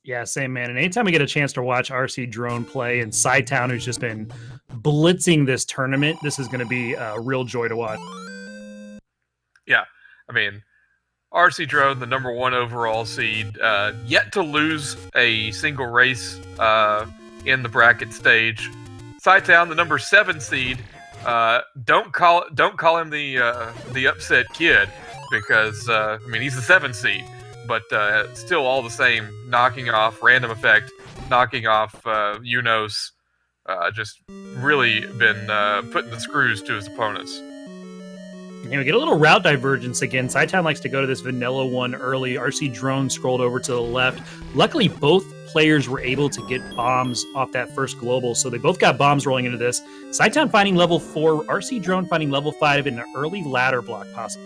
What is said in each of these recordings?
Yeah, same, man. And anytime we get a chance to watch RC Drone play and Cytown, who's just been blitzing this tournament, this is going to be a real joy to watch. Yeah, I mean, RC Drone, the #1 overall seed, yet to lose a single race in the bracket stage. Cytown, the #7 seed, don't call him the upset kid, because I mean, he's the 7th seed, but still all the same, knocking off Random Effect, knocking off Unos, just really been putting the screws to his opponents. We get a little route divergence again. Cytown likes to go to this vanilla one early. RC Drone scrolled over to the left. Luckily, both players were able to get bombs off that first global, so they both got bombs rolling into this. Cytown finding level 4, RC Drone finding level 5 in an early ladder block possible.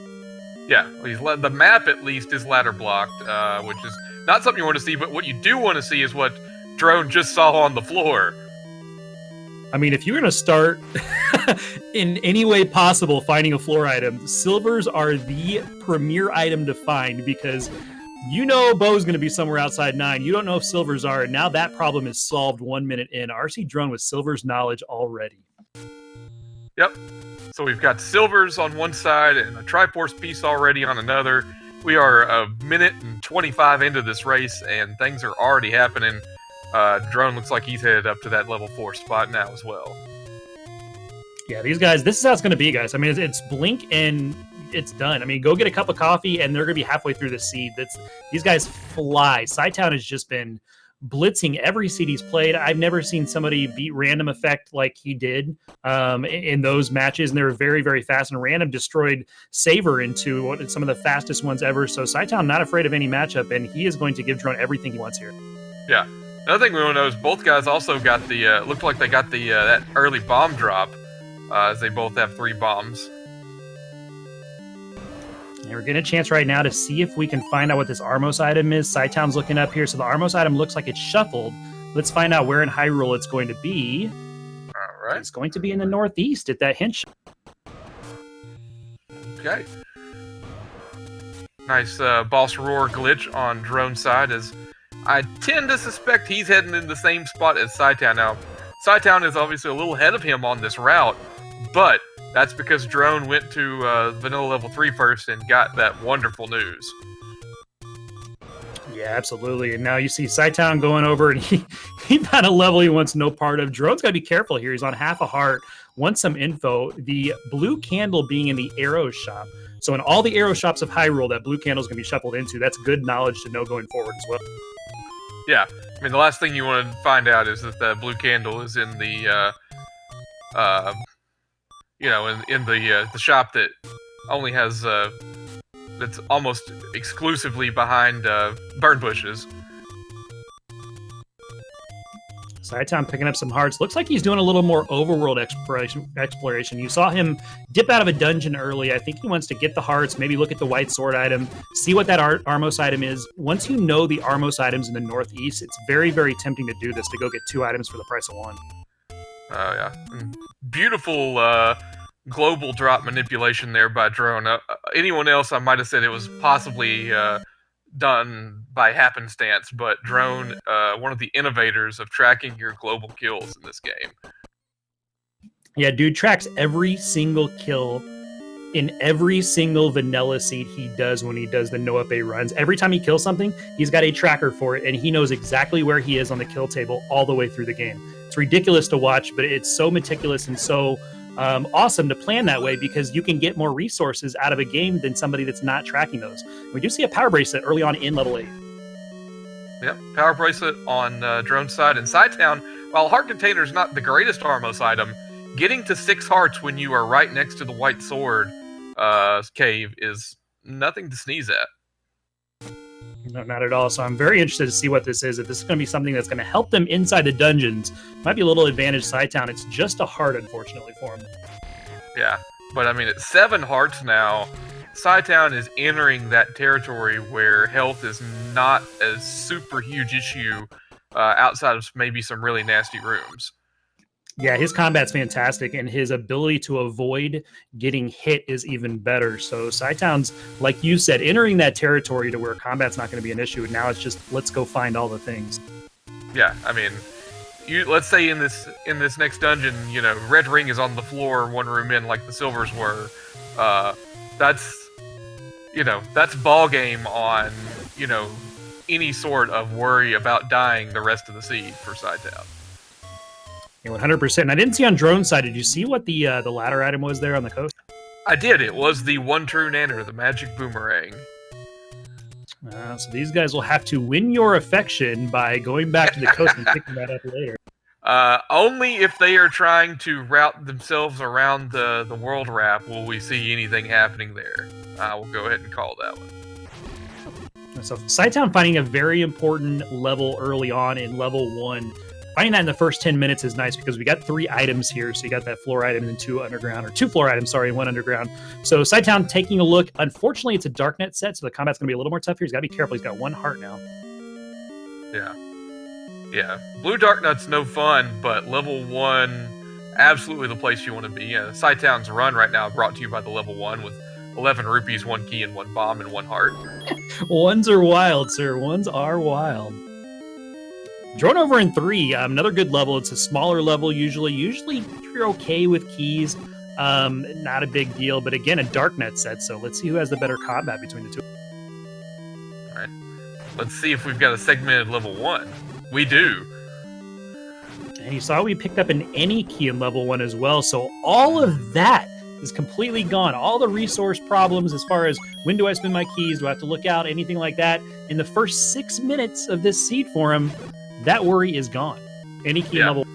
Yeah, the map at least is ladder blocked, which is not something you want to see, but what you do want to see is what Drone just saw on the floor. I mean, if you're going to start in any way possible finding a floor item, silvers are the premier item to find, because you know Bo's going to be somewhere outside 9. You don't know if silvers are, and now that problem is solved 1 minute in. RC Drone with silvers knowledge already. Yep. So we've got silvers on one side and a Triforce piece already on another. We are a minute and 25 into this race, and things are already happening. Drone looks like he's headed up to that level 4 spot now as well. Yeah, these guys, this is how it's going to be, guys. I mean, it's blink and it's done. I mean, go get a cup of coffee and they're going to be halfway through the seed. These guys fly. Cytown has just been blitzing every seed he's played. I've never seen somebody beat Random Effect like he did in those matches, and they were very, very fast. And Random destroyed Saver into some of the fastest ones ever. So Cytown not afraid of any matchup, and he is going to give Drone everything he wants here. Yeah. Another thing we want to know is both guys also got the looked like they got the that early bomb drop, as they both have 3 bombs. And we're getting a chance right now to see if we can find out what this Armos item is. Cytown's looking up here. So the Armos item looks like it's shuffled. Let's find out where in Hyrule it's going to be. All right. It's going to be in the northeast at that hint. Okay. Nice boss roar glitch on Drone's side, as I tend to suspect he's heading in the same spot as Cytown now. Cytown is obviously a little ahead of him on this route, but that's because Drone went to Vanilla Level 3 first and got that wonderful news. Yeah, absolutely. And now you see Cytown going over, and he found a level he wants no part of. Drone's got to be careful here. He's on half a heart, wants some info. The blue candle being in the arrow shop. So in all the arrow shops of Hyrule, that blue candle is going to be shuffled into. That's good knowledge to know going forward as well. Yeah, I mean, the last thing you want to find out is that the blue candle is in the, in the shop that only has, that's almost exclusively behind burn bushes. Cytown picking up some hearts. Looks like he's doing a little more overworld exploration. You saw him dip out of a dungeon early. I think he wants to get the hearts, maybe look at the white sword item, see what that Armos item is. Once you know the Armos items in the northeast, it's very, very tempting to do this, to go get 2 items for the price of 1. Yeah. Beautiful global drop manipulation there by Drone. Anyone else, I might have said it was possibly done by happenstance, but Drone, one of the innovators of tracking your global kills in this game. Yeah, dude tracks every single kill in every single vanilla seed he does when he does the no-up-A runs. Every time he kills something, he's got a tracker for it, and he knows exactly where he is on the kill table all the way through the game. It's ridiculous to watch, but it's so meticulous and so awesome to plan that way, because you can get more resources out of a game than somebody that's not tracking those. We do see a power bracelet early on in level 8. Yep, power bracelet on Drone's side. And Cytown, while heart container is not the greatest Armos item, getting to 6 hearts when you are right next to the white sword cave is nothing to sneeze at. No, not at all. So I'm very interested to see what this is. If this is going to be something that's going to help them inside the dungeons, might be a little advantage Cytown. It's just a heart, unfortunately, for him. Yeah, but I mean, at 7 hearts now, Cytown is entering that territory where health is not a super huge issue outside of maybe some really nasty rooms. Yeah, his combat's fantastic, and his ability to avoid getting hit is even better. So cytown's, like you said, entering that territory to where combat's not going to be an issue. And now it's just, let's go find all the things. Yeah, I mean, let's say in this next dungeon, red ring is on the floor, one room in, like the silvers were. That's ball game on any sort of worry about dying the rest of the seed for cytown. Yeah, 100%. And I didn't see on drone side. Did you see what the ladder item was there on the coast? I did. It was the one true nanner, the magic boomerang. So these guys will have to win your affection by going back to the coast and picking that up later. Only if they are trying to route themselves around the world wrap will we see anything happening there. We'll go ahead and call that one. So cytown finding a very important level early on in level 1. Finding that in the first 10 minutes is nice because we got 3 items here. So you got that floor item and 2 underground, or 2 floor items, sorry, and 1 underground. So cytown taking a look. Unfortunately, it's a darknet set, so the combat's going to be a little more tough here. He's got to be careful. He's got 1 heart now. Yeah. Blue Darknut's no fun, but level 1, absolutely the place you want to be. Cytown's run right now brought to you by the level 1 with 11 rupees, 1 key, and 1 bomb, and 1 heart. Ones are wild, sir. Ones are wild. Drone over in 3, another good level. It's a smaller level usually. Usually you're okay with keys. Not a big deal, but again, a darknet set, so let's see who has the better combat between the two. Alright. Let's see if we've got a segmented level 1. We do. And you saw we picked up an any key in level 1 as well, so all of that is completely gone. All the resource problems as far as when do I spend my keys, do I have to look out, anything like that. In the first 6 minutes of this seed for him, that worry is gone. Any key level.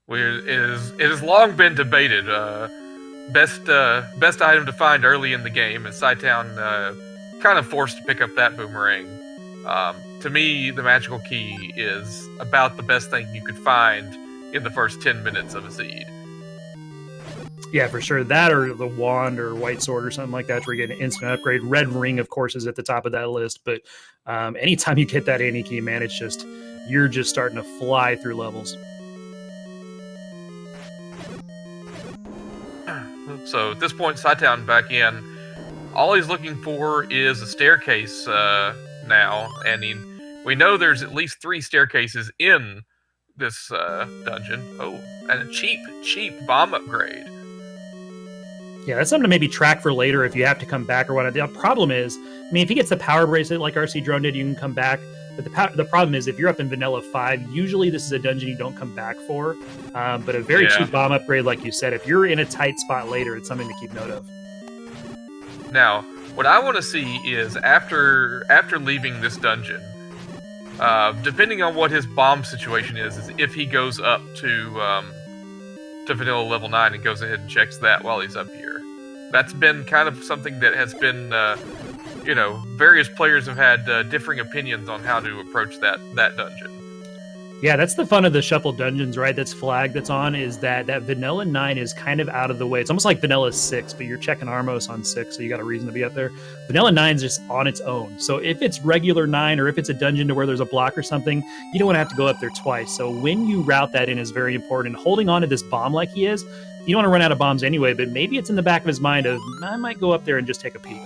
It has long been debated. Best item to find early in the game, is cytown kind of forced to pick up that boomerang. To me, the magical key is about the best thing you could find in the first 10 minutes of a seed. Yeah, for sure. That or the wand or white sword or something like that where you get an instant upgrade. Red ring, of course, is at the top of that list. But anytime you get that any key, man, you're just starting to fly through levels. So at this point, cytown back in. All he's looking for is a staircase now. And we know there's at least 3 staircases in this dungeon. Oh, and a cheap bomb upgrade. Yeah, that's something to maybe track for later if you have to come back or whatnot. The problem is, if he gets the power bracelet like rcdrone did, you can come back. But the problem is, if you're up in Vanilla 5, usually this is a dungeon you don't come back for. But a very cheap bomb upgrade, like you said, if you're in a tight spot later, it's something to keep note of. Now, what I want to see is after leaving this dungeon, depending on what his bomb situation is if he goes up to Vanilla level 9 and goes ahead and checks that while he's up here. That's been kind of something that has been, various players have had differing opinions on how to approach that dungeon. Yeah, that's the fun of the shuffle dungeons, right? That's flag that's on, is that Vanilla 9 is kind of out of the way. It's almost like Vanilla 6, but you're checking Armos on 6, so you got a reason to be up there. Vanilla 9 is just on its own. So if it's regular 9 or if it's a dungeon to where there's a block or something, you don't want to have to go up there twice. So when you route that in is very important. Holding on to this bomb like he is, you don't want to run out of bombs anyway, but maybe it's in the back of his mind of, I might go up there and just take a peek.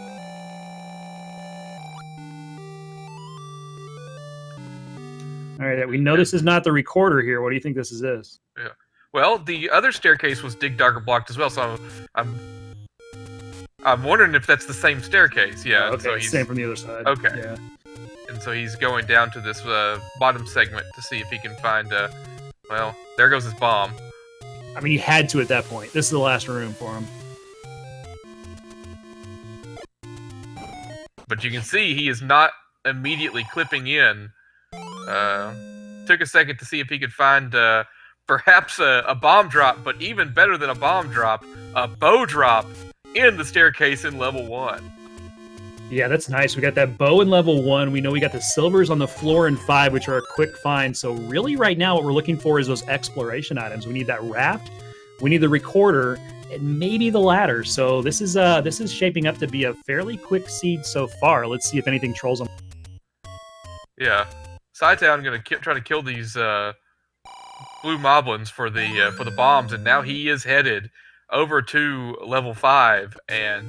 All right, we know this is not the recorder here. What do you think this is? Yeah. Well, the other staircase was dig dagger blocked as well, so I'm wondering if that's the same staircase. Yeah. Oh, okay, so same from the other side. Okay. Yeah. And so he's going down to this bottom segment to see if he can find. Well, there goes his bomb. He had to at that point. This is the last room for him. But you can see he is not immediately clipping in. Took a second to see if he could find perhaps a bomb drop, but even better than a bomb drop, a bow drop in the staircase in level 1. Yeah, that's nice. We got that bow in level 1. We know we got the silvers on the floor in 5, which are a quick find. So really right now what we're looking for is those exploration items. We need that raft, we need the recorder, and maybe the ladder. So this is shaping up to be a fairly quick seed so far. Let's see if anything trolls them. Yeah. cytown gonna try to kill these blue moblins for the bombs, and now he is headed over to level 5, and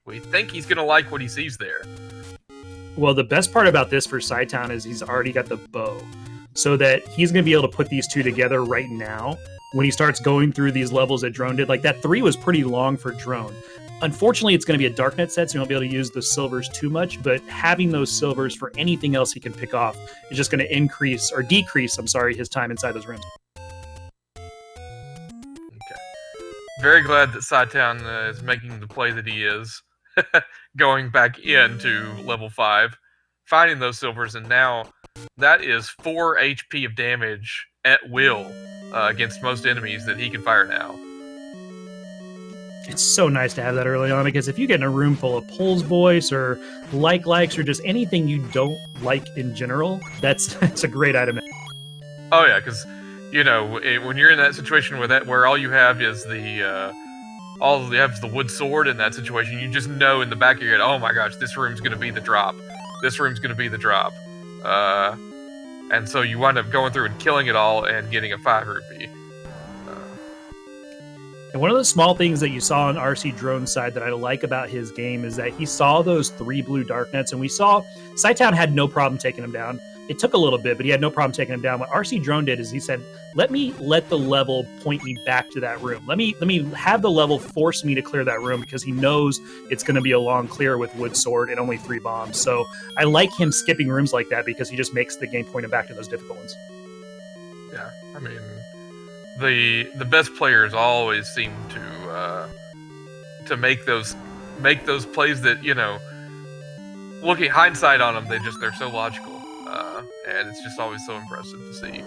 we think he's gonna like what he sees there. Well, the best part about this for cytown is he's already got the bow, so that he's going to be able to put these two together right now when he starts going through these levels that Drone did. Like, that 3 was pretty long for Drone. Unfortunately, it's going to be a darknet set, so you won't be able to use the silvers too much, but having those silvers for anything else he can pick off is just going to increase, or decrease, I'm sorry, his time inside those rooms. Okay. Very glad that cytown is making the play that he is. Going back into level 5, finding those silvers, and now that is 4 HP of damage at will against most enemies that he can fire now. It's so nice to have that early on, because if you get in a room full of Pulse Voice or likes or just anything you don't like in general, that's a great item. Oh yeah, because when you're in that situation where all you have is the wood sword in that situation, you just know in the back of your head, oh my gosh, this room's gonna be the drop. This room's gonna be the drop. And so you wind up going through and killing it all and getting a 5 rupee. And one of the small things that you saw on rcdrone's side that I like about his game is that he saw those 3 blue darknets, and we saw cytown had no problem taking them down. It took a little bit, but he had no problem taking them down. What rcdrone did is he said, let the level point me back to that room. Let me have the level force me to clear that room, because he knows it's going to be a long clear with wood sword and only 3 bombs. So I like him skipping rooms like that, because he just makes the game point him back to those difficult ones. Yeah, I mean, the best players always seem to make those plays that, looking hindsight on them, they're so logical. And it's just always so impressive to see.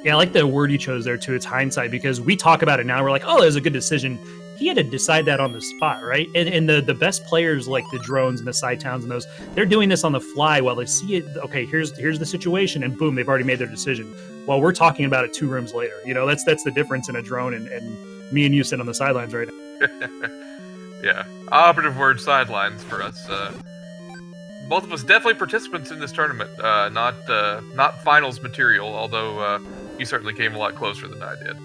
Yeah, I like the word you chose there too. It's hindsight, because we talk about it now. We're like, oh, that was a good decision. He had to decide that on the spot, right? And the best players, like the drones and the cytowns and those, they're doing this on the fly while they see it. Okay, here's the situation, and boom, they've already made their decision. While we're talking about it 2 rooms later. That's the difference in a drone and me and you sit on the sidelines right now. Yeah, operative word, sidelines for us. Both of us definitely participants in this tournament, not finals material, although you certainly came a lot closer than I did.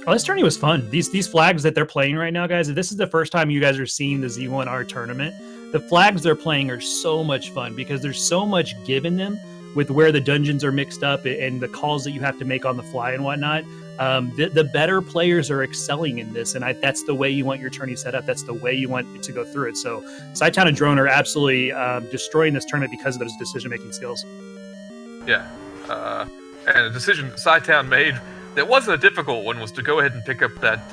Oh, this tourney was fun. These flags that they're playing right now, guys, this is the first time you guys are seeing the Z1R tournament. The flags they're playing are so much fun, because there's so much give in them with where the dungeons are mixed up and the calls that you have to make on the fly and whatnot. The better players are excelling in this, and that's the way you want your tourney set up. That's the way you want it to go through it. So cytown and drone are absolutely destroying this tournament because of those decision-making skills. Yeah, and the decision that cytown made that wasn't a difficult one was to go ahead and pick up that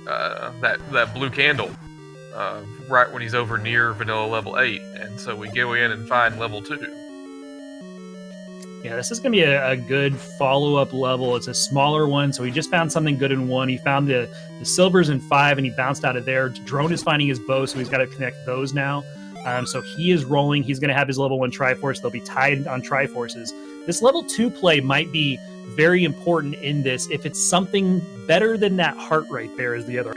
that blue candle right when he's over near vanilla level 8, and so we go in and find level 2. Yeah, this is going to be a good follow-up level. It's a smaller one, so he just found something good in 1. He found the silvers in 5, and he bounced out of there. Drone is finding his bow, so he's got to connect those now. So he is rolling. He's going to have his level 1 Triforce. They'll be tied on Triforces. This level 2 play might be very important in this. If it's something better than that heart right there is the other.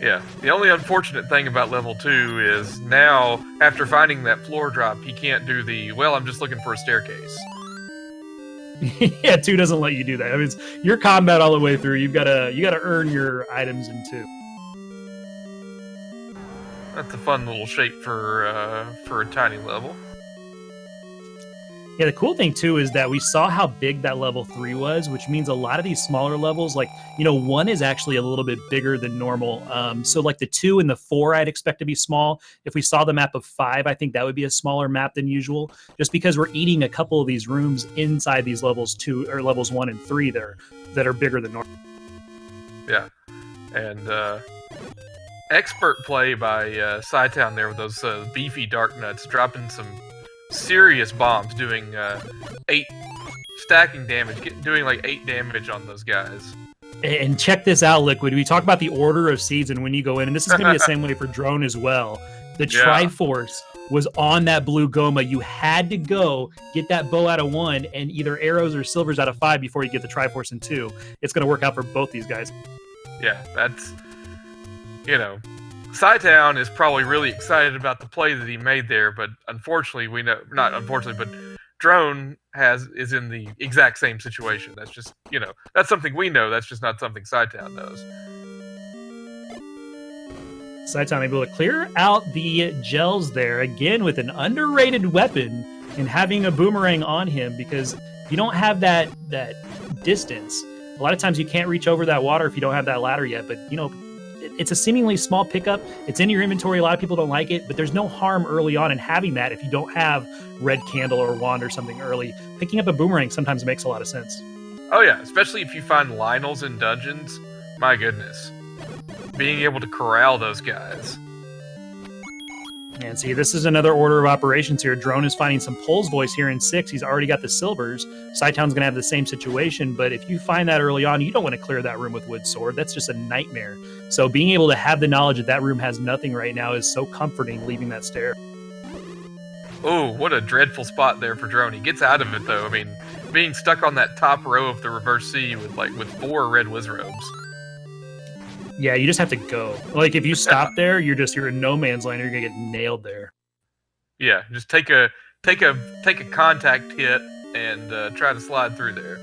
Yeah. The only unfortunate thing about level 2 is now, after finding that floor drop, he can't do I'm just looking for a staircase. Yeah, 2 doesn't let you do that. I mean, it's your combat all the way through. You gotta earn your items in 2. That's a fun little shape for a tiny level. Yeah, the cool thing too is that we saw how big that level 3 was, which means a lot of these smaller levels, like 1 is actually a little bit bigger than normal. So like the 2 and the 4, I'd expect to be small. If we saw the map of 5, I think that would be a smaller map than usual, just because we're eating a couple of these rooms inside these levels 2 or levels 1 and 3 there that are bigger than normal. Yeah, and expert play by cytown there with those beefy dark nuts, dropping some serious bombs, doing 8 stacking damage, doing like 8 damage on those guys. And check this out, Liquid. We talk about the order of seeds and when you go in, and this is going to be the same way for drone as well. The Triforce was on that blue Goma. You had to go get that bow out of 1 and either arrows or silvers out of 5 before you get the Triforce in 2. It's going to work out for both these guys. Yeah, that's, cytown is probably really excited about the play that he made there, but unfortunately, Drone is in the exact same situation. That's just, that's something we know. That's just not something Cytown knows. Cytown able to clear out the gels there again with an underrated weapon and having a boomerang on him, because you don't have that distance. A lot of times you can't reach over that water if you don't have that ladder yet, but it's a seemingly small pickup. It's in your inventory. A lot of people don't like it, but there's no harm early on in having that if you don't have red candle or wand or something early. Picking up a boomerang sometimes makes a lot of sense. Oh yeah, especially if you find Lionels in dungeons. My goodness. Being able to corral those guys. And see, this is another order of operations here. Drone is finding some Pole's Voice here in 6. He's already got the silvers. Cytown's going to have the same situation, but if you find that early on, you don't want to clear that room with Wood Sword. That's just a nightmare. So being able to have the knowledge that room has nothing right now is so comforting, leaving that stair. Oh, what a dreadful spot there for Drone. He gets out of it, though. I mean, being stuck on that top row of the reverse C with 4 red Wizrobes. Yeah, you just have to go. Like, if you stop there, you're in no man's land. You're gonna get nailed there. Yeah, just take a contact hit and try to slide through there.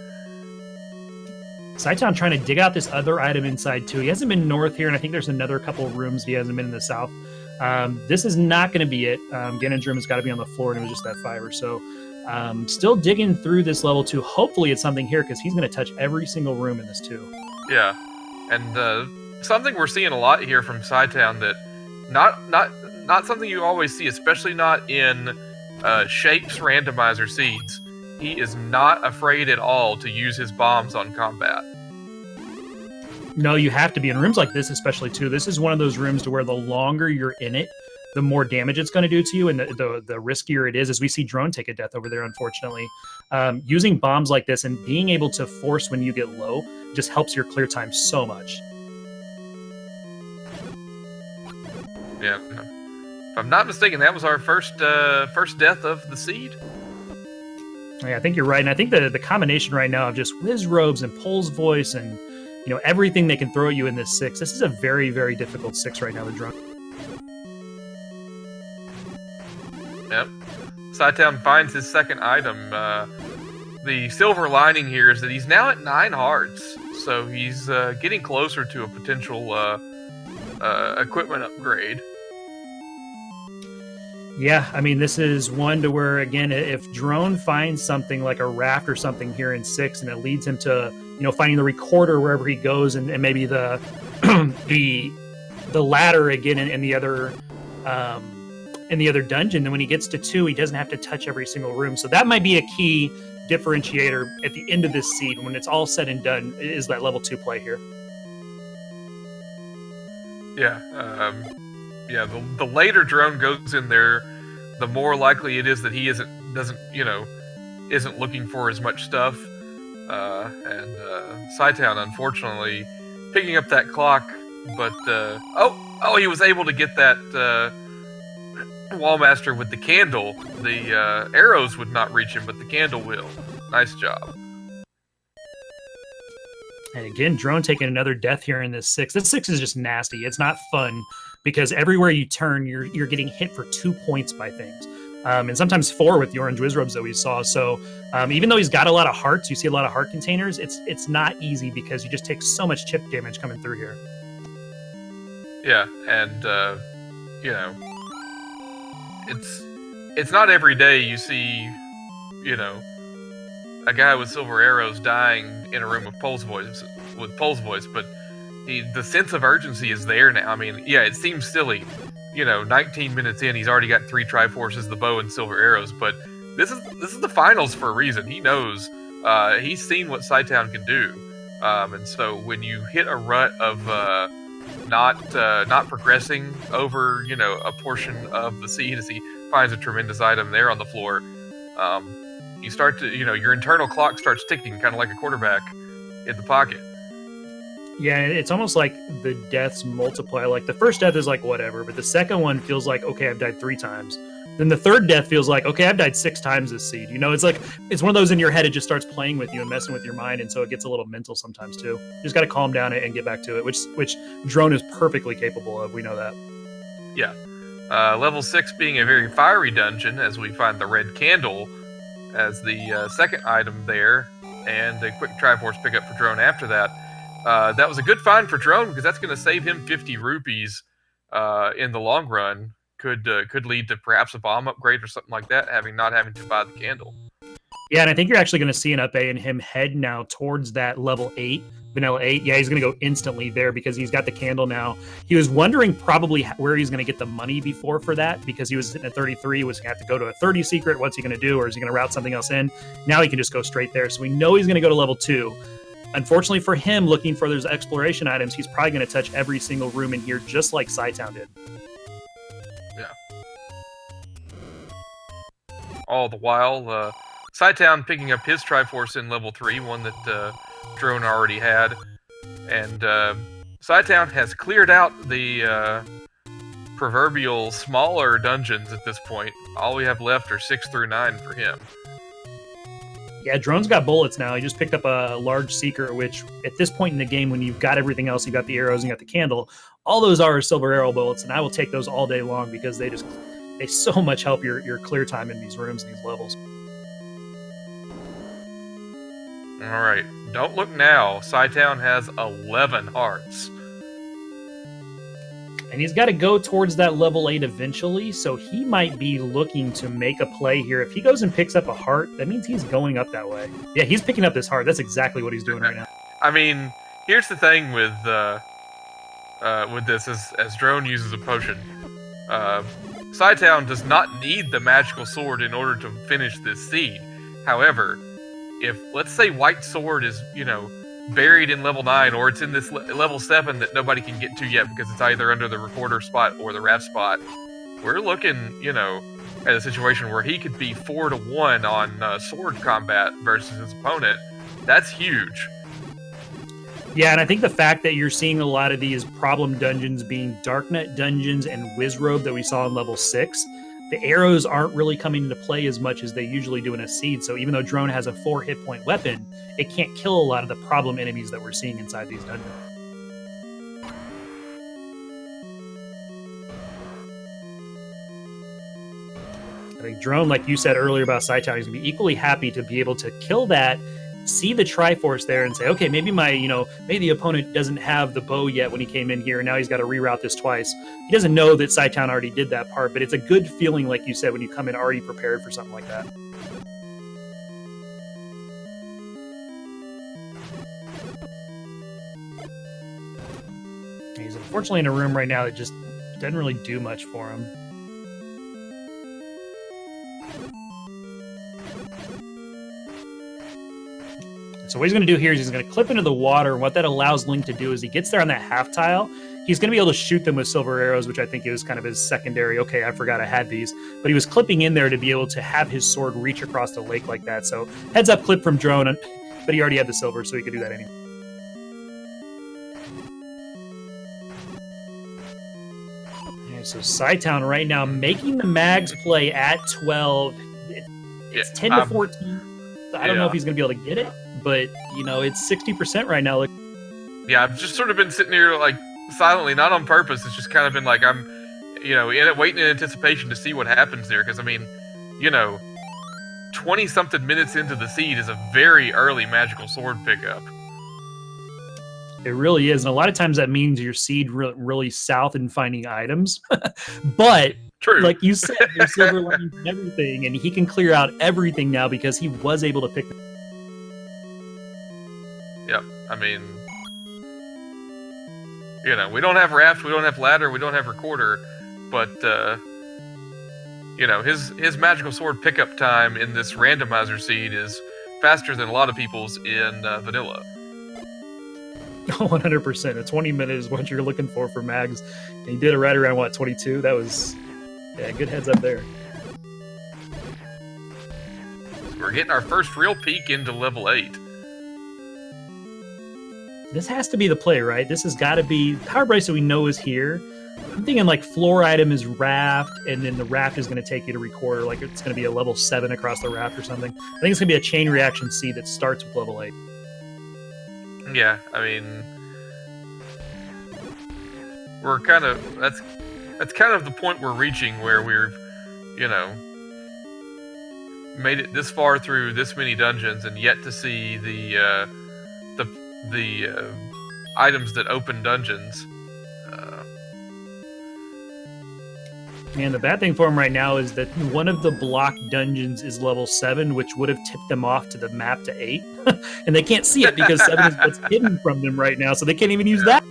Cytown trying to dig out this other item inside too. He hasn't been north here, and I think there's another couple of rooms he hasn't been in the south. This is not going to be it. Ganon's room has got to be on the floor, and it was just that 5 or so. Still digging through this level 2. Hopefully it's something here, because he's going to touch every single room in this too. Yeah, and something we're seeing a lot here from Cytown that not something you always see, especially not in Shape's randomizer seeds. He is not afraid at all to use his bombs on combat. No, you have to be in rooms like this, especially too. This is one of those rooms to where the longer you're in it, the more damage it's going to do to you, and the riskier it is. As we see Drone take a death over there, unfortunately. Using bombs like this and being able to force when you get low just helps your clear time so much. Yeah, if I'm not mistaken, that was our first death of the seed. Yeah, I think you're right, and I think the combination right now of just Wizrobes and Pole's Voice and everything they can throw at you in this 6. This is a very, very difficult 6 right now. The Drone. Yep. Cytown finds his second item. The silver lining here is that he's now at 9 hearts, so he's getting closer to a potential equipment upgrade. Yeah, I mean, this is one to where, again, if Drone finds something like a raft or something here in 6, and it leads him to, finding the recorder wherever he goes, and maybe the the ladder again in the other dungeon, then when he gets to 2, he doesn't have to touch every single room. So that might be a key differentiator at the end of this seed, when it's all said and done, is that level 2 play here. Yeah, the later Drone goes in there, the more likely it is that he isn't looking for as much stuff. And Cytown, unfortunately, picking up that clock, but he was able to get that Wallmaster with the candle. The arrows would not reach him, but the candle will. Nice job. And again, Drone taking another death here in this 6. This 6 is just nasty. It's not fun, because everywhere you turn, you're getting hit for 2 points by things. And sometimes 4 with the orange Wizrobes that we saw. So even though he's got a lot of hearts, you see a lot of heart containers, it's not easy, because you just take so much chip damage coming through here. Yeah, and it's not every day you see, a guy with silver arrows dying in a room with Pole's Voice, but the sense of urgency is there now. I mean, yeah, it seems silly. 19 minutes in, he's already got 3 Triforces, the bow, and silver arrows, but this is the finals for a reason. He knows. He's seen what Cytown can do. And so when you hit a rut of not progressing over, a portion of the seed, as he finds a tremendous item there on the floor, you start to, your internal clock starts ticking, kind of like a quarterback in the pocket. Yeah, it's almost like the deaths multiply. Like, the first death is like, whatever, but the second one feels like, okay, I've died 3 times. Then the third death feels like, okay, I've died 6 times this seed. It's like, it's one of those in your head, it just starts playing with you and messing with your mind, and so it gets a little mental sometimes too. You just got to calm down and get back to it, which Drone is perfectly capable of. We know that. Yeah. Level 6 being a very fiery dungeon, as we find the red candle as the second item there, and a quick Triforce pickup for Drone after that. That was a good find for Drone because that's going to save him 50 rupees in the long run. Could lead to perhaps a bomb upgrade or something like that, not having to buy the candle. Yeah, and I think you're actually going to see an up A in him head now towards that level 8, vanilla 8. Yeah, he's going to go instantly there because he's got the candle now. He was wondering probably where he's going to get the money before for that because he was sitting at 33, was going to have to go to a 30 secret. What's he going to do? Or is he going to route something else in? Now he can just go straight there. So we know he's going to go to level 2. Unfortunately for him, looking for those exploration items, he's probably going to touch every single room in here just like Cytown did. Yeah. All the while, Cytown picking up his Triforce in level 3, one that Drone already had. And Cytown has cleared out the proverbial smaller dungeons at this point. All we have left are 6 through 9 for him. Yeah, Drone's got bullets now. He just picked up a large seeker, which at this point in the game, when you've got everything else, you got the arrows and you got the candle, all those are silver arrow bullets, and I will take those all day long because they so much help your clear time in these rooms and these levels. Alright, don't look now. Cytown has 11 hearts. And he's got to go towards that level 8 eventually, so he might be looking to make a play here. If he goes and picks up a heart, that means he's going up that way. Yeah, he's picking up this heart. That's exactly what he's doing right now. I mean, here's the thing with this, as Drone uses a potion. Cytown does not need the magical sword in order to finish this seed. However, if, let's say, White Sword is, buried in level 9, or it's in this level 7 that nobody can get to yet because it's either under the recorder spot or the ref spot, we're looking, at a situation where he could be 4-1 on sword combat versus his opponent. That's huge. Yeah, and I think the fact that you're seeing a lot of these problem dungeons being Darknet dungeons and Wizrobe that we saw in level 6, the arrows aren't really coming into play as much as they usually do in a seed. So even though Drone has a 4 hit point weapon, it can't kill a lot of the problem enemies that we're seeing inside these dungeons. I think Drone, like you said earlier about Cytown, he's going to be equally happy to be able to kill that, see the Triforce there and say, okay, maybe maybe the opponent doesn't have the bow yet when he came in here, and now he's got to reroute this twice. He doesn't know that Cytown already did that part, but it's a good feeling, like you said, when you come in already prepared for something like that. He's unfortunately in a room right now that just doesn't really do much for him. So what he's going to do here is he's going to clip into the water. And what that allows Link to do is he gets there on that half tile. He's going to be able to shoot them with silver arrows, which I think is kind of his secondary. Okay, I forgot I had these. But he was clipping in there to be able to have his sword reach across the lake like that. So heads up clip from Drone, but he already had the silver, so he could do that anyway. Okay, so Cytown right now making the mags play at 12. It's 10 to 14. So I don't know if he's going to be able to get it. But, it's 60% right now. Yeah, I've just sort of been sitting here, silently, not on purpose. It's just kind of been I'm, in it, waiting in anticipation to see what happens there. Because, 20-something minutes into the seed is a very early magical sword pickup. It really is. And a lot of times that means your seed really south in finding items. But, true. Like you said, there's silver linings and everything. And he can clear out everything now because he was able to pick them. Yep, we don't have raft, we don't have ladder, we don't have recorder, but, his magical sword pickup time in this randomizer seed is faster than a lot of people's in vanilla. 100%. A 20 minutes is what you're looking for mags. And he did it right around, 22? That was, good heads up there. We're getting our first real peek into level 8. This has to be the play, right? This has got to be Power Bracelet we know is here. I'm thinking floor item is raft, and then the raft is going to take you to recorder. It's going to be a level 7 across the raft or something. I think it's going to be a chain reaction seed that starts with level 8. Yeah, we're kind of that's kind of the point we're reaching where we're, made it this far through this many dungeons and yet to see the items that open dungeons. And the bad thing for them right now is that one of the block dungeons is level 7, which would have tipped them off to the map to 8. And they can't see it because 7 is what's hidden from them right now, so they can't even use that.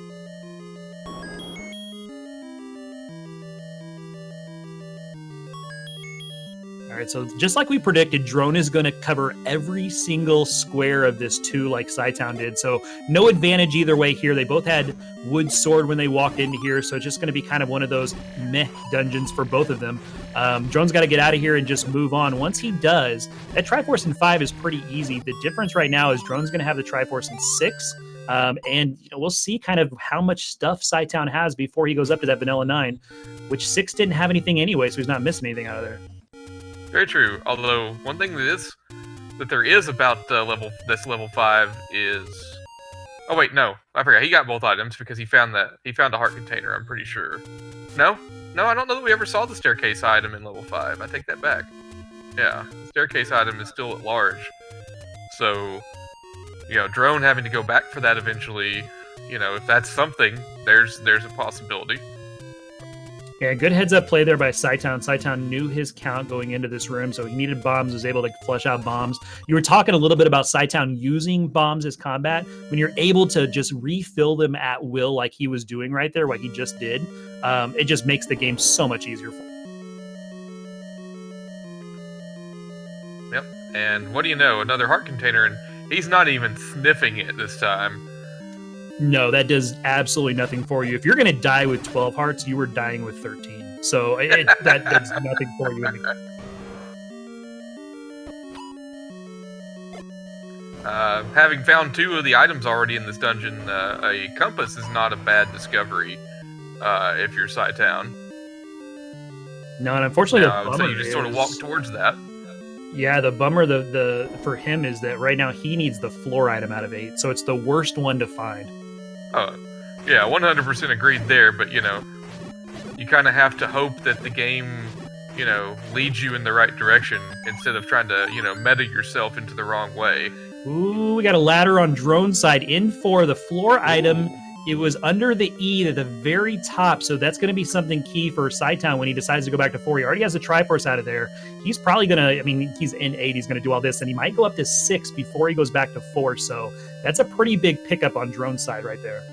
Alright, so just like we predicted, Drone is going to cover every single square of this 2 like cytown did, so no advantage either way here. They both had wood sword when they walked into here, so it's just going to be kind of one of those meh dungeons for both of them. Drone's got to get out of here and just move on. Once he does, that Triforce in 5 is pretty easy. The difference right now is Drone's going to have the Triforce in 6, and we'll see kind of how much stuff cytown has before he goes up to that vanilla 9, which 6 didn't have anything anyway, so he's not missing anything out of there. Very true. Although one thing that there is about level 5 is, oh wait, no, I forgot. He got both items because he found a heart container. I'm pretty sure. No, I don't know that we ever saw the staircase item in level 5. I take that back. Yeah, the staircase item is still at large. So, Drone having to go back for that eventually. If that's something, there's a possibility. Yeah, good heads-up play there by cytown. cytown knew his count going into this room, so he needed bombs, was able to flush out bombs. You were talking a little bit about cytown using bombs as combat. When you're able to just refill them at will like he was doing right there, what he just did, it just makes the game so much easier for him. Yep, and what do you know? Another heart container, and he's not even sniffing it this time. No, that does absolutely nothing for you. If you're going to die with 12 hearts, you were dying with 13. So that does nothing for you. Having found 2 of the items already in this dungeon, a compass is not a bad discovery if you're cytown. No, and unfortunately, so you just sort of walk towards that. Yeah, the bummer for him is that right now he needs the floor item out of 8, so it's the worst one to find. Oh, yeah, 100% agreed there, but, you kind of have to hope that the game, leads you in the right direction instead of trying to, meta yourself into the wrong way. Ooh, we got a ladder on Drone side in for the floor item. It was under the E at the very top, so that's going to be something key for cytown when he decides to go back to 4. He already has a Triforce out of there. He's probably going to, he's in 8, he's going to do all this, and he might go up to 6 before he goes back to 4, so that's a pretty big pickup on Drone side right there.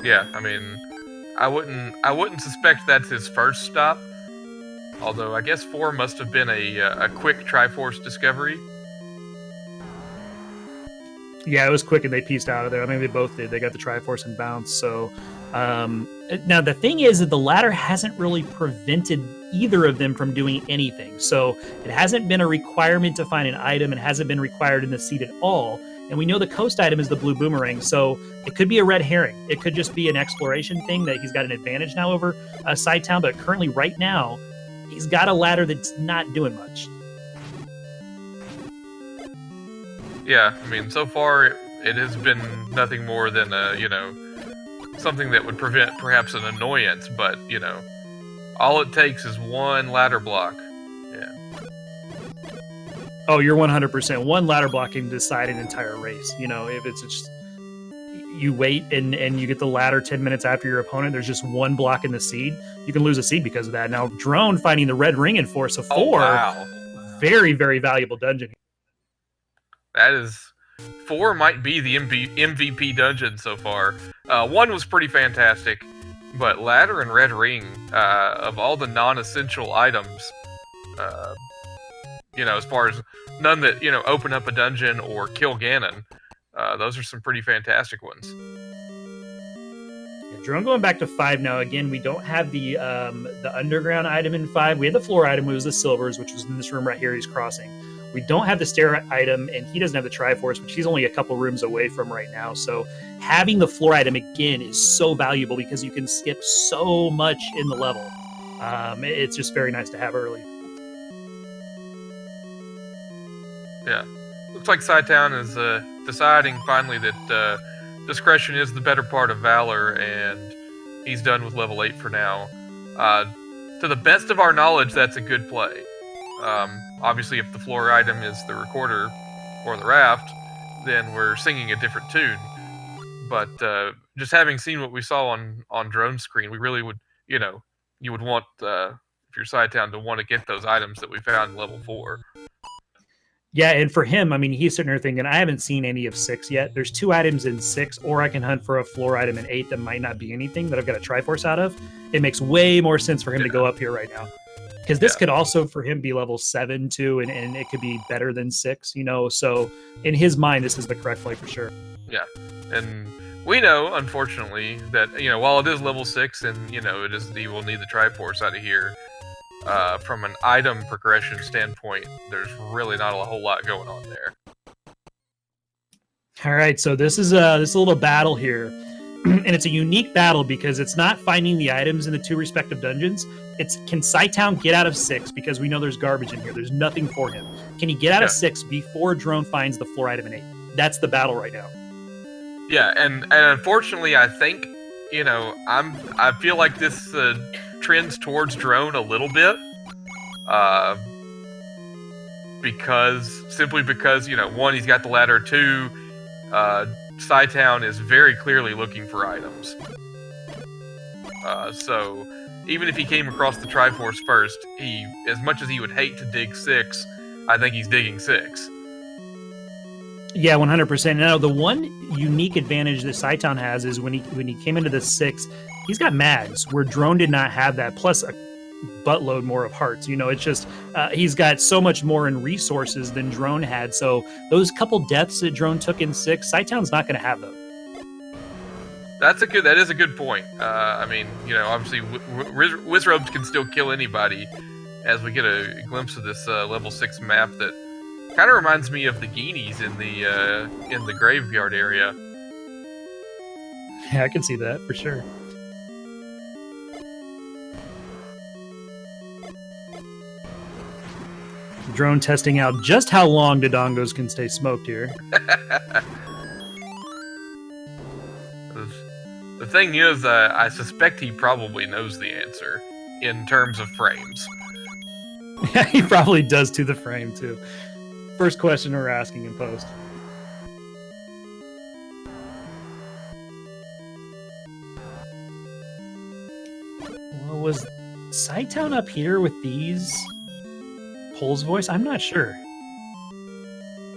Yeah, I wouldn't suspect that's his first stop, although I guess 4 must have been a quick Triforce discovery. Yeah, it was quick and they pieced out of there. They both did. They got the Triforce and bounce. So now the thing is that the ladder hasn't really prevented either of them from doing anything. So it hasn't been a requirement to find an item. It hasn't been required in the seed at all. And we know the coast item is the blue boomerang. So it could be a red herring. It could just be an exploration thing that he's got an advantage now over cytown. But currently right now, he's got a ladder that's not doing much. Yeah, so far it has been nothing more than something that would prevent perhaps an annoyance, but, all it takes is one ladder block. Yeah. Oh, you're 100%. One ladder block can decide an entire race. If it's just you wait and you get the ladder 10 minutes after your opponent, there's just one block in the seed, you can lose a seed because of that. Now, Drone finding the red ring in 4, so 4, oh, wow. Very, very valuable dungeon. That is, 4 might be the MVP dungeon so far. 1 was pretty fantastic, but ladder and red ring, of all the non-essential items, as far as none that, open up a dungeon or kill Ganon, those are some pretty fantastic ones. Yeah, Drone going back to 5 now. Again, we don't have the underground item in 5. We had the floor item, which was the silvers, which was in this room right here he's crossing. We don't have the stair item, and he doesn't have the Triforce, which he's only a couple rooms away from right now. So having the floor item, again, is so valuable because you can skip so much in the level. It's just very nice to have early. Yeah. Looks like cytown is deciding finally that discretion is the better part of valor, and he's done with level 8 for now. To the best of our knowledge, that's a good play. Obviously, if the floor item is the recorder or the raft, then we're singing a different tune. But just having seen what we saw on drone screen, we really would, you would want, if you're cytown, to want to get those items that we found in level 4. Yeah, and for him, I mean, he's sitting there thinking, I haven't seen any of 6 yet. There's 2 items in 6, or I can hunt for a floor item in 8 that might not be anything that I've got a Triforce out of. It makes way more sense for him to go up here right now. Because this could also, for him, be level 7, too, and it could be better than 6, So in his mind, this is the correct play for sure. Yeah, and we know, unfortunately, that, while it is level 6 and, he will need the Triforce out of here, from an item progression standpoint, there's really not a whole lot going on there. All right, so this is a little battle here, and it's a unique battle because it's not finding the items in the 2 respective dungeons. It's, can cytown get out of 6, because we know there's garbage in here. There's nothing for him. Can he get out of 6 before drone finds the floor item in 8? That's the battle right now. Yeah, and unfortunately, I think, I feel like this trends towards drone a little bit, simply because, 1, he's got the ladder, 2, cytown is very clearly looking for items. So even if he came across the Triforce first, as much as he would hate to dig 6, I think he's digging 6. Yeah, 100%. Now, the one unique advantage that cytown has is when he came into the 6, he's got mags, where drone did not have that, plus a buttload more of hearts. It's just he's got so much more in resources than drone had. So those couple deaths that drone took in 6, cytown's not going to have them. That is a good point. Obviously, Wizrobes can still kill anybody, as we get a glimpse of this level 6 map that kind of reminds me of the Guineas in the graveyard area. Yeah, I can see that for sure. Drone testing out just how long Dodongos can stay smoked here. The thing is, I suspect he probably knows the answer in terms of frames. Yeah, he probably does to the frame, too. First question we're asking in post. Well, was cytown up here with these Pole's voice? I'm not sure.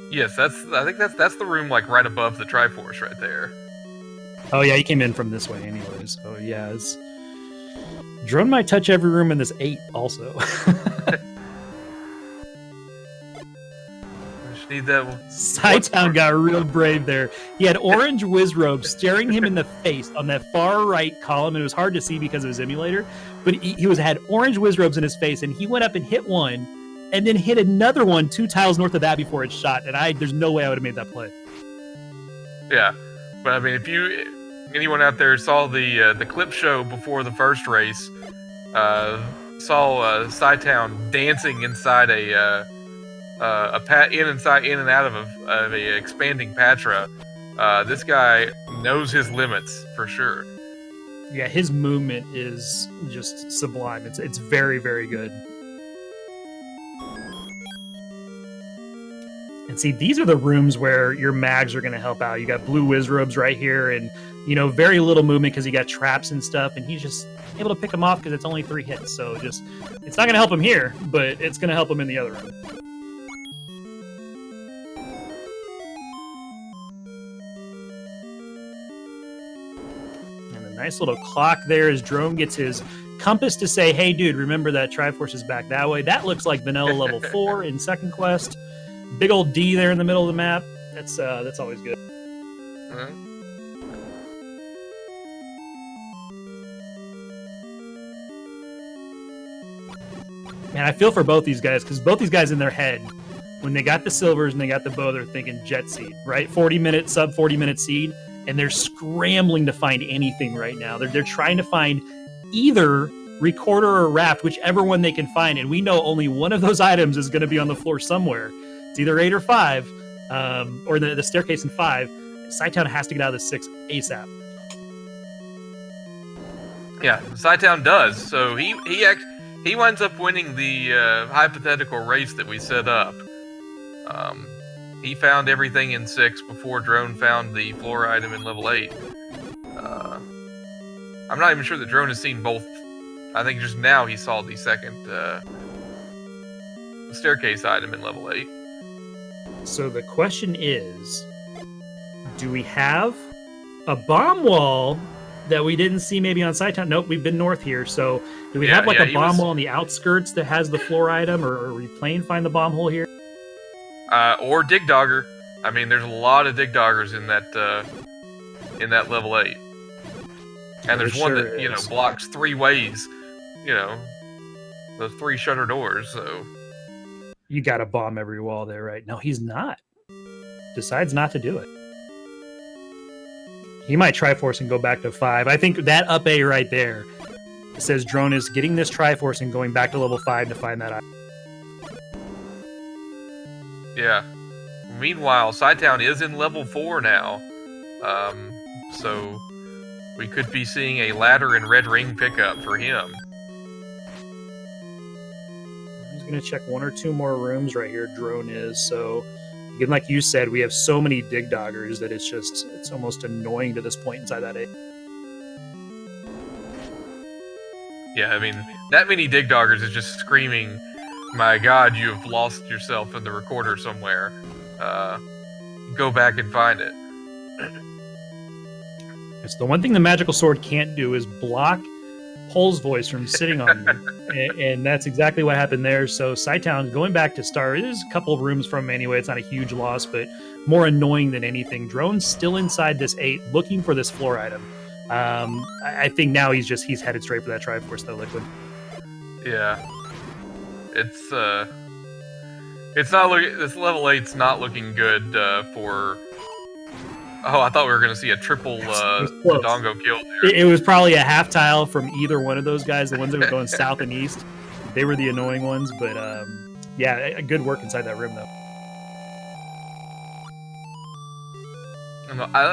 Yes, I think that's the room like right above the Triforce right there. Oh yeah, he came in from this way anyways. So yeah, drone might touch every room in this 8 also. Need that one. cytown got real brave there. He had orange Wizrobe staring him in the face on that far right column. It was hard to see because of his emulator, but he had orange Wizrobes in his face, and he went up and hit one, and then hit another one 2 tiles north of that before it shot. And there's no way I would have made that play. Yeah, but I mean, if anyone out there saw the clip show before the first race, saw cytown dancing inside in and out of a expanding Patra. This guy knows his limits for sure. Yeah, his movement is just sublime. It's very, very good. And see, these are the rooms where your mags are going to help out. You got blue Wizrobes right here, and very little movement because you got traps and stuff, and he's just able to pick them off because it's only 3 hits. So it's not going to help him here, but it's going to help him in the other room. Nice little clock there as drone gets his compass to say, hey, dude, remember that Triforce is back that way. That looks like vanilla level 4 in second quest. Big old D there in the middle of the map. That's always good. Mm-hmm. Man, I feel for both these guys, because both these guys in their head, when they got the silvers and they got the bow, they're thinking jet seed, right? 40-minute, sub 40-minute seed. And they're scrambling to find anything right now. They're trying to find either recorder or raft, whichever one they can find. And we know only one of those items is going to be on the floor somewhere. It's either 8 or 5, or the staircase in 5. cytown has to get out of the 6 ASAP. Yeah, cytown does. So he winds up winning the hypothetical race that we set up. He found everything in 6 before Drone found the floor item in level 8. I'm not even sure that Drone has seen both. I think just now he saw the second staircase item in level 8. So the question is, do we have a bomb wall that we didn't see maybe on Cytown? Nope, we've been north here. So do we have like a bomb wall on the outskirts that has the floor item, or are we playing find the bomb hole here? Or Dig Dogger. I mean, there's a lot of Dig Doggers in that level 8. And there's one that, you know, blocks 3 ways, you know, the 3 shutter doors, so... You got to bomb every wall there, right? No, he's not. Decides not to do it. He might Triforce and go back to 5. I think that up A right there says Drone is getting this Triforce and going back to level 5 to find that item. Yeah. Meanwhile, Cytown is in level 4 now. So we could be seeing a ladder and red ring pickup for him. He's going to check 1 or 2 more rooms right here. Drone is. So, again, like you said, we have so many Dig Doggers that it's almost annoying to this point inside that A. Yeah, I mean, that many Dig Doggers is just screaming, my God, you have lost yourself in the recorder somewhere. Go back and find it. It's the one thing the magical sword can't do is block Pole's voice from sitting on me. And that's exactly what happened there. So Cytown going back to start. It is a couple of rooms from him anyway. It's not a huge loss, but more annoying than anything. Drone's still inside this 8 looking for this floor item. I think now he's headed straight for that Triforce though, Liquid. Yeah. It's not looking. This level 8's not looking good for. Oh, I thought we were going to see a triple Dodongo kill there. It was probably a half tile from either one of those guys. The ones that were going south and east, they were the annoying ones. But yeah, good work inside that room though.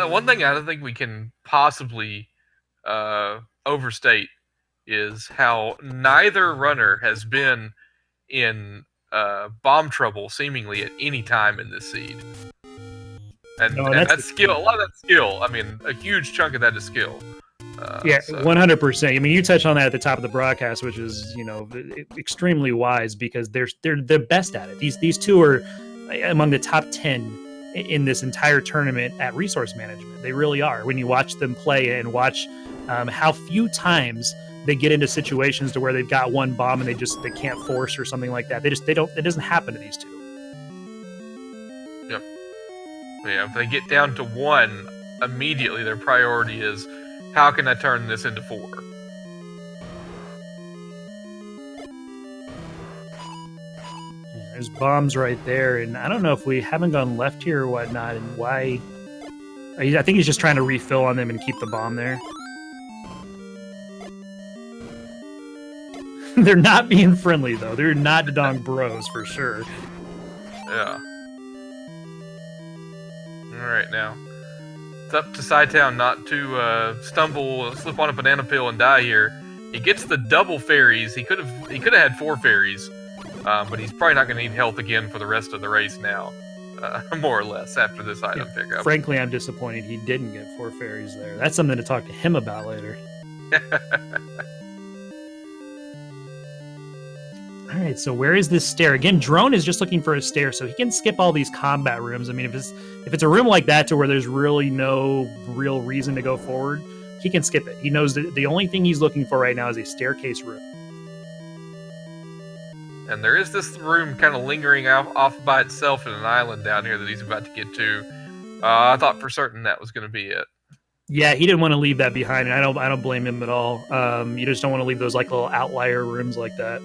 One thing I don't think we can possibly overstate is how neither runner has been in bomb trouble seemingly at any time in this seed. And that's skill. A lot of that skill. I mean, a huge chunk of that is skill. Yeah, 100%. I mean, you touched on that at the top of the broadcast, which is, you know, extremely wise because they're best at it. These two are among the top 10 in this entire tournament at resource management. They really are. When you watch them play and watch how few times they get into situations to where they've got one bomb and they can't force or something like that. They don't. It doesn't happen to these two. Yep. Yeah, if they get down to 1, immediately their priority is, how can I turn this into 4? There's bombs right there, and I don't know if we haven't gone left here or whatnot, and why. I think he's just trying to refill on them and keep the bomb there. They're not being friendly, though. They're not Dodong bros, for sure. Yeah. Alright, now. It's up to Cytown not to slip on a banana peel and die here. He gets the double fairies. He could have had 4 fairies, but he's probably not going to need health again for the rest of the race now, more or less, after this item pickup. Frankly, I'm disappointed he didn't get 4 fairies there. That's something to talk to him about later. All right, so where is this stair? Again, Drone is just looking for a stair, so he can skip all these combat rooms. I mean, if it's a room like that to where there's really no real reason to go forward, he can skip it. He knows that the only thing he's looking for right now is a staircase room. And there is this room kind of lingering off by itself in an island down here that he's about to get to. I thought for certain that was going to be it. Yeah, he didn't want to leave that behind, and I don't blame him at all. You just don't want to leave those like little outlier rooms like that.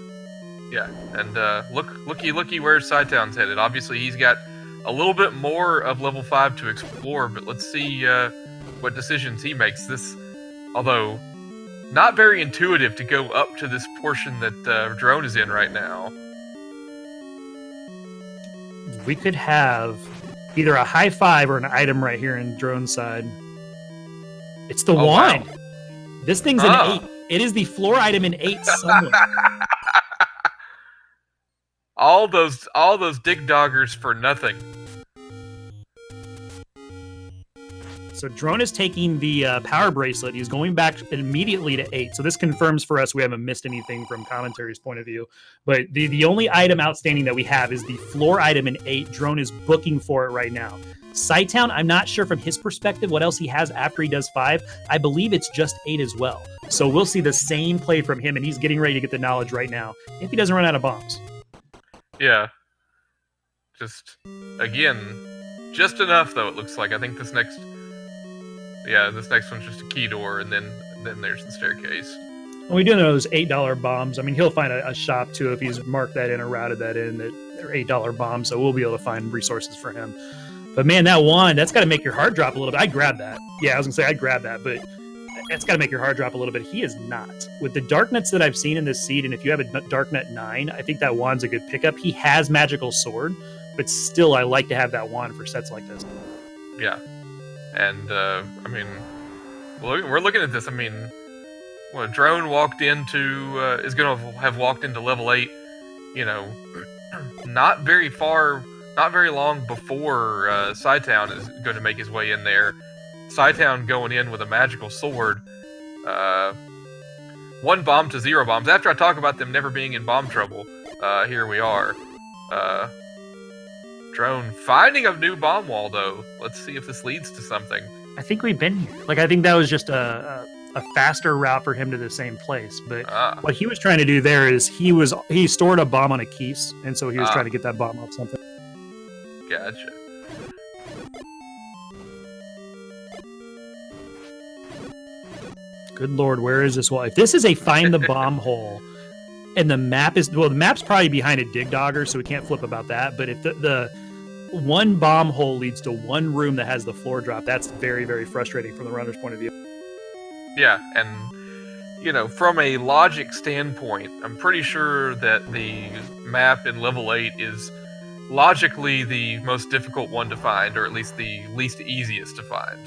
Yeah, and looky where Cytown's headed. Obviously, he's got a little bit more of level 5 to explore, but let's see what decisions he makes. This, although not very intuitive to go up to this portion that Drone is in right now. We could have either a high 5 or an item right here in Drone's side. It's the wand. Wow. This thing's an 8. It is the floor item in 8 somewhere. All those dig doggers for nothing. So Drone is taking the power bracelet. He's going back immediately to 8. So this confirms for us we haven't missed anything from commentary's point of view. But the only item outstanding that we have is the floor item in 8. Drone is booking for it right now. Cytown, I'm not sure from his perspective what else he has after he does 5. I believe it's just 8 as well. So we'll see the same play from him, and he's getting ready to get the knowledge right now if he doesn't run out of bombs. Yeah. Just, again, just enough, though, it looks like. I think this next one's just a key door, and then there's the staircase. And we do know those $8 bombs. I mean, he'll find a shop, too, if he's marked that in or routed that in, that they're $8 bombs, so we'll be able to find resources for him. But, man, that wand, that's got to make your heart drop a little bit. I'd grab that. Yeah, I was going to say I'd grab that, but that's got to make your heart drop a little bit. He is not. With the dark nets that I've seen in this seed, and if you have a dark net 9, I think that wand's a good pickup. He has magical sword, but still I like to have that wand for sets like this. Yeah. And, I mean, we're looking at this. I mean, when a drone walked into, is going to have walked into level 8, not very long before cytown is going to make his way in there. Cytown going in with a magical sword. 1 bomb to 0 bombs. After I talk about them never being in bomb trouble, here we are. Drone finding a new bomb wall, though. Let's see if this leads to something. I think we've been here. Like, I think that was just a faster route for him to the same place. But what he was trying to do there is he stored a bomb on a keys, and so he was trying to get that bomb off something. Gotcha. Good Lord, where is this wall? If this is a find the bomb hole, and the map's probably behind a dig dogger, so we can't flip about that. But if the one bomb hole leads to one room that has the floor drop, that's very, very frustrating from the runner's point of view. Yeah, and from a logic standpoint, I'm pretty sure that the map in level 8 is logically the most difficult one to find, or at least the least easiest to find.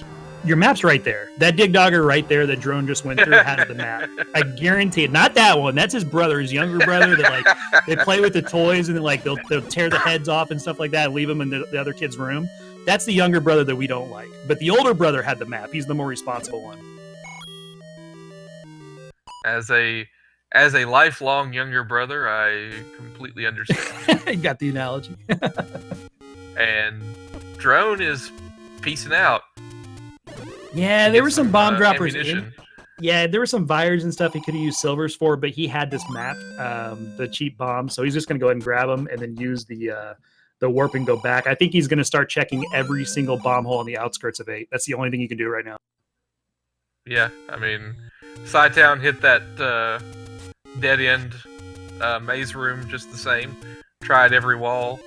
Your map's right there. That dig dogger right there that drone just went through has the map. I guarantee it. Not that one. That's his brother, his younger brother that they play with the toys and then they'll tear the heads off and stuff like that and leave them in the other kid's room. That's the younger brother that we don't like. But the older brother had the map. He's the more responsible one. As a lifelong younger brother, I completely understand. You got the analogy. And drone is peacing out. Yeah, there were some bomb droppers ammunition. Yeah, there were some vires and stuff he could have used silvers for, but he had this map, the cheap bombs, so he's just going to go ahead and grab them and then use the warp and go back. I think he's going to start checking every single bomb hole on the outskirts of 8. That's the only thing you can do right now. Yeah, I mean, cytown hit that dead end maze room just the same. Tried every wall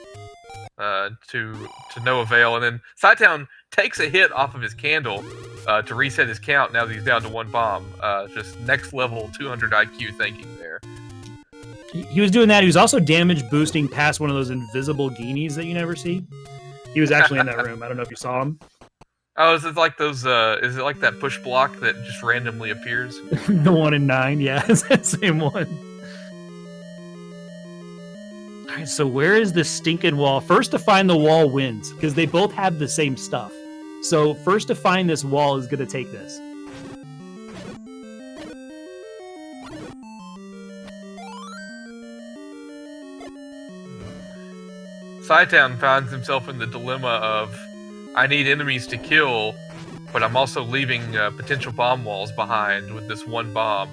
to no avail, and then cytown takes a hit off of his candle to reset his count now that he's down to 1 bomb. Just next level 200 IQ thinking there. He was doing that. He was also damage boosting past one of those invisible guineas that you never see. He was actually in that room. I don't know if you saw him. Oh, is it like those? Is it like that push block that just randomly appears? The one in 9, yeah, it's that same one. All right, so where is this stinking wall? First to find the wall wins, because they both have the same stuff. So first to find this wall is going to take this. cytown finds himself in the dilemma of, I need enemies to kill, but I'm also leaving potential bomb walls behind with this 1 bomb.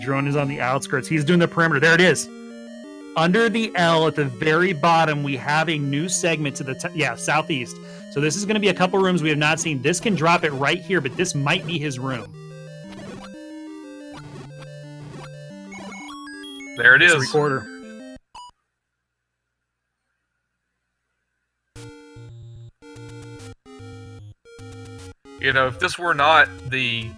Drone is on the outskirts. He's doing the perimeter. There it is. Under the L at the very bottom, we have a new segment to the southeast. So this is going to be a couple rooms we have not seen. This can drop it right here, but this might be his room. There it is. Recorder. You know, if this were not the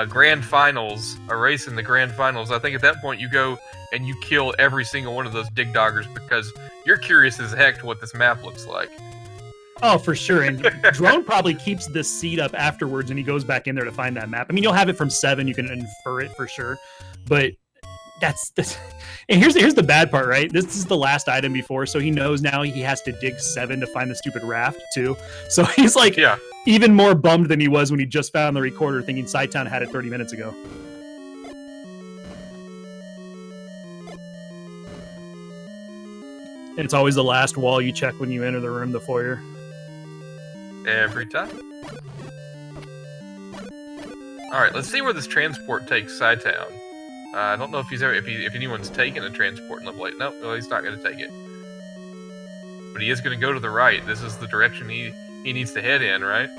grand finals, a race in the grand finals, I think at that point you go and you kill every single one of those dig doggers because you're curious as heck to what this map looks like. Oh, for sure. And Drone probably keeps this seed up afterwards and he goes back in there to find that map. I mean, you'll have it from 7. You can infer it for sure. But that's and here's the bad part, right? This is the last item before, so he knows now he has to dig 7 to find the stupid raft too. So he's like even more bummed than he was when he just found the recorder thinking cytown had it 30 minutes ago. And it's always the last wall you check when you enter the room, the foyer. Every time. All right, let's see where this transport takes cytown. I don't know if if anyone's taken a transport in level 8. No, he's not going to take it. But he is going to go to the right. This is the direction he needs to head in, right?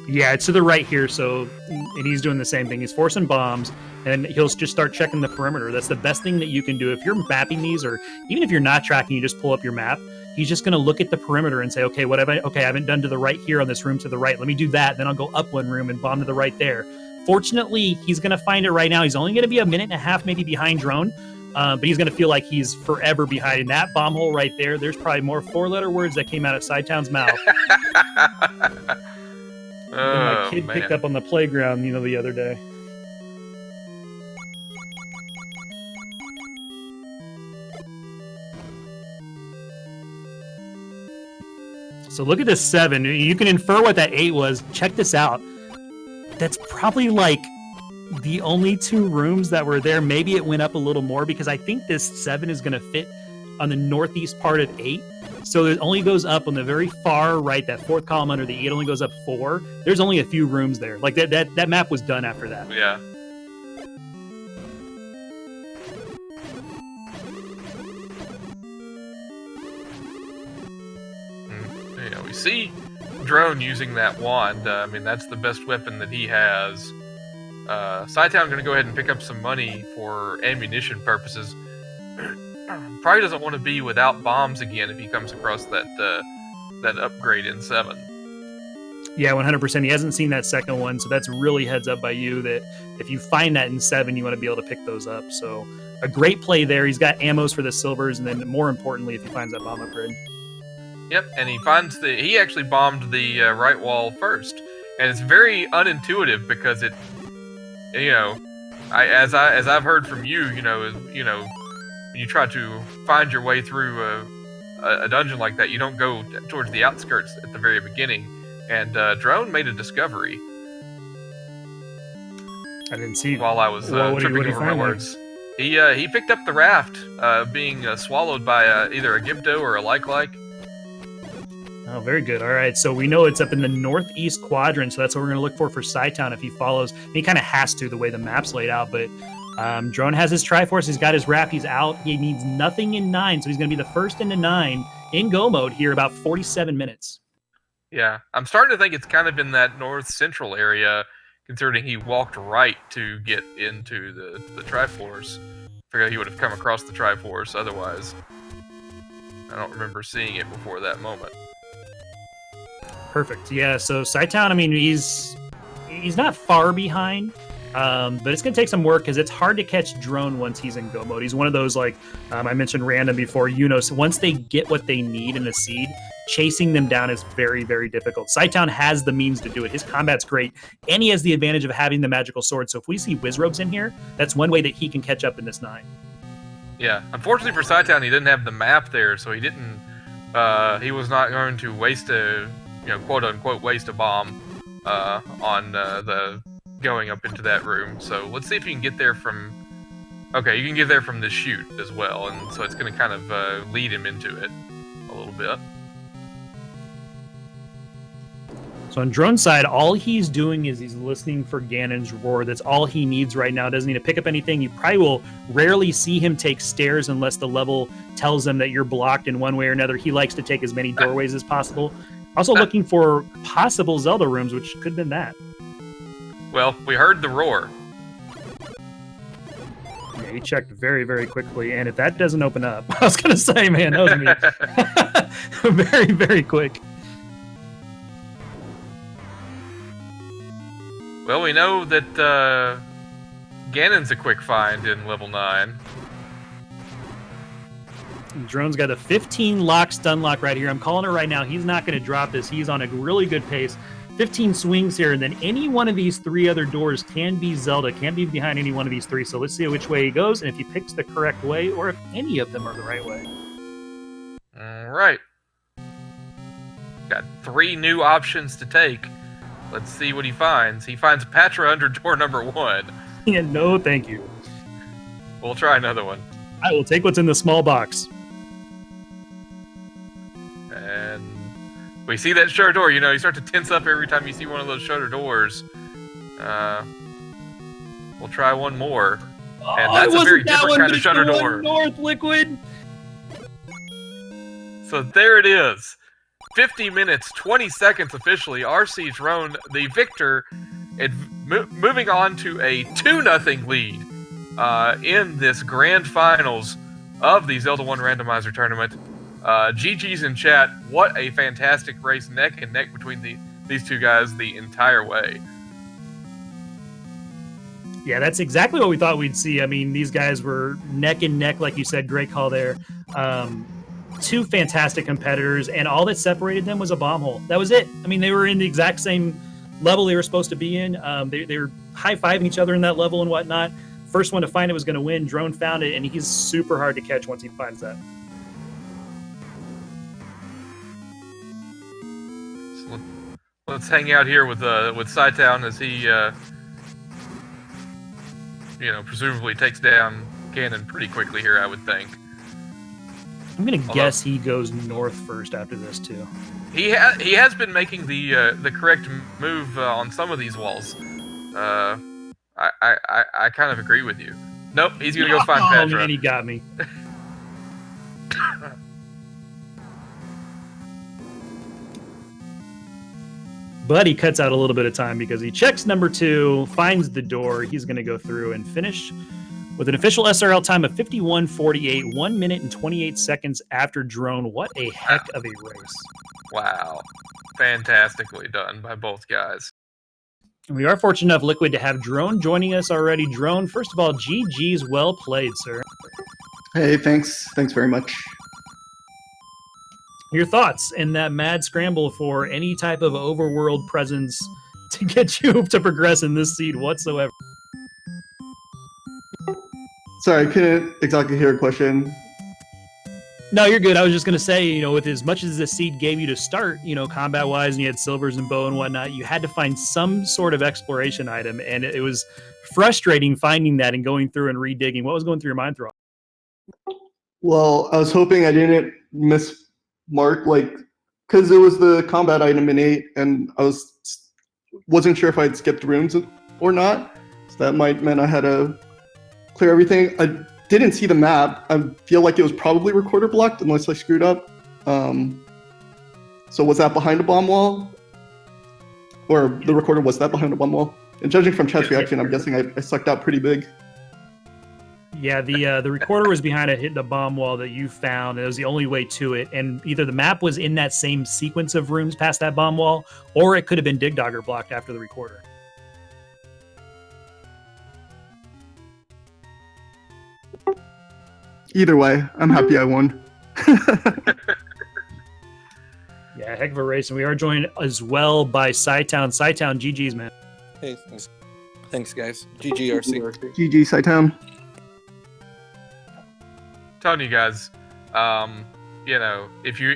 Yeah, it's to the right here. So, and he's doing the same thing. He's forcing bombs, and he'll just start checking the perimeter. That's the best thing that you can do if you're mapping these, or even if you're not tracking, you just pull up your map. He's just going to look at the perimeter and say, okay, I haven't done to the right here on this room to the right. Let me do that. Then I'll go up one room and bomb to the right there. Fortunately, he's going to find it right now. He's only going to be a minute and a half maybe behind Drone, but he's going to feel like he's forever behind. In that bomb hole right there, there's probably more 4-letter words that came out of cytown's mouth than my kid picked up on the playground, the other day. So look at this 7. You can infer what that 8 was. Check this out. That's probably like the only 2 rooms that were there. Maybe it went up a little more because I think this 7 is going to fit on the northeast part of 8. So it only goes up on the very far right, that 4th column under the 8 only goes up 4. There's only a few rooms there. Like that map was done after that. Yeah. We see Drone using that wand. I mean, that's the best weapon that he has. cytown going to go ahead and pick up some money for ammunition purposes. Probably doesn't want to be without bombs again if he comes across that upgrade in 7. Yeah, 100%. He hasn't seen that second one, so that's really heads up by you that if you find that in 7, you want to be able to pick those up. So a great play there. He's got ammos for the silvers, and then more importantly, if he finds that bomb upgrade. Yep, and he actually bombed the right wall first, and it's very unintuitive because it, as I've heard from you, when you try to find your way through a dungeon like that, you don't go towards the outskirts at the very beginning. And Drone made a discovery. I didn't see. While I was tripping over my words, he picked up the raft, being swallowed by either a Gibdo or a like. Oh, very good. All right, so we know it's up in the northeast quadrant, so that's what we're going to look for cytown if he follows. He kind of has to, the way the map's laid out, but Drone has his Triforce. He's got his raft. He's out. He needs nothing in 9, so he's going to be the first into 9 in go mode here, about 47 minutes. Yeah, I'm starting to think it's kind of in that north-central area, considering he walked right to get into the Triforce. I figured he would have come across the Triforce otherwise. I don't remember seeing it before that moment. Perfect. Yeah, so cytown, I mean, he's not far behind, but it's going to take some work because it's hard to catch Drone once he's in go mode. He's one of those, like I mentioned random before, so once they get what they need in a seed, chasing them down is very, very difficult. cytown has the means to do it. His combat's great, and he has the advantage of having the magical sword. So if we see Wizrobes in here, that's one way that he can catch up in this 9. Yeah, unfortunately for cytown, he didn't have the map there, so he didn't. He was not going to waste a, quote unquote, waste a bomb on the going up into that room. So let's see if you can get there from. Okay, you can get there from the chute as well, and so it's going to kind of lead him into it a little bit. So on Drone's side, all he's doing is he's listening for Ganon's roar. That's all he needs right now. Doesn't need to pick up anything. You probably will rarely see him take stairs unless the level tells him that you're blocked in one way or another. He likes to take as many doorways as possible. Also looking for possible Zelda rooms, which could have been that. Well, we heard the roar. Yeah, he checked very, very quickly. And if that doesn't open up, I was going to say, man, that was me. Very, very quick. Well, we know that Ganon's a quick find in level 9. Drone's got a 15 lock stun lock right here. I'm calling it right now. He's not going to drop this. He's on a really good pace. 15 swings here, and then any one of these three other doors can be Zelda, can be behind any one of these three. So let's see which way he goes, and if he picks the correct way, or if any of them are the right way. All right. Got 3 new options to take. Let's see what he finds. He finds Patra under door number 1. Yeah, no, thank you. We'll try another one. I will take what's in the small box. And we see that shutter door. You know, you start to tense up every time you see one of those shutter doors. We'll try one more. And that's a very different kind of shutter door. North, Liquid. So there it is. 50 minutes, 20 seconds officially. rcdrone, the victor, moving on to a 2-0 lead in this grand finals of the Zelda 1 Randomizer Tournament. GG's in chat. What a fantastic race, neck and neck between these two guys the entire way. Yeah, that's exactly what we thought we'd see. I mean, these guys were neck and neck, like you said. Great call there. 2 fantastic competitors, and all that separated them was a bomb hole. That was it. I mean, they were in the exact same level they were supposed to be in. They were high-fiving each other in that level and whatnot. First one to find it was going to win. Drone found it, and he's super hard to catch once he finds that. So let's hang out here with cytown as he, presumably takes down Ganon pretty quickly here, I would think. I'm gonna guess he goes north first after this too. He has been making the correct move on some of these walls. I kind of agree with you. Nope, he's gonna go find Patra. Man, he got me. But he cuts out a little bit of time because he checks number 2, finds the door. He's gonna go through and finish with an official SRL time of 51:48, 1 minute and 28 seconds after Drone. What a heck of a race. Wow. Fantastically done by both guys. And we are fortunate enough, Liquid, to have Drone joining us already. Drone, first of all, GG's, well played, sir. Hey, thanks. Thanks very much. Your thoughts in that mad scramble for any type of overworld presence to get you to progress in this seed whatsoever? Sorry, I couldn't exactly hear a question. No, you're good. I was just going to say, with as much as the seed gave you to start, combat-wise, and you had silvers and bow and whatnot, you had to find some sort of exploration item, and it was frustrating finding that and going through and redigging. What was going through your mind, Thrawn? Well, I was hoping I didn't mismark, because it was the combat item in 8, and I wasn't sure if I'd skipped rooms or not, so that meant I had to clear everything. I didn't see the map. I feel like it was probably recorder blocked unless I screwed up. So was that behind a bomb wall? Or the recorder, was that behind a bomb wall? And judging from chat's reaction, I'm guessing I sucked out pretty big. Yeah, the recorder was behind the bomb wall that you found. It was the only way to it. And either the map was in that same sequence of rooms past that bomb wall, or it could have been Dig Dogger blocked after the recorder. Either way, I'm happy I won. Yeah, heck of a race. And we are joined as well by cytown. cytown, GG's, man. Hey, thanks. Thanks, guys. GG, RC. GG, cytown. Telling you guys, if you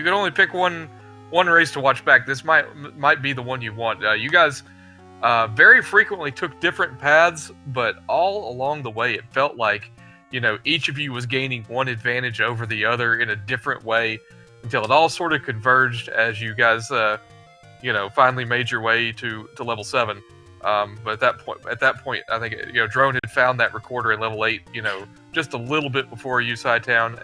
could only pick one race to watch back, this might be the one you want. You guys very frequently took different paths, but all along the way, it felt like each of you was gaining one advantage over the other in a different way until it all sort of converged as you guys, finally made your way to level 7. But at that point, I think Drone had found that recorder in level 8, just a little bit before you, cytown,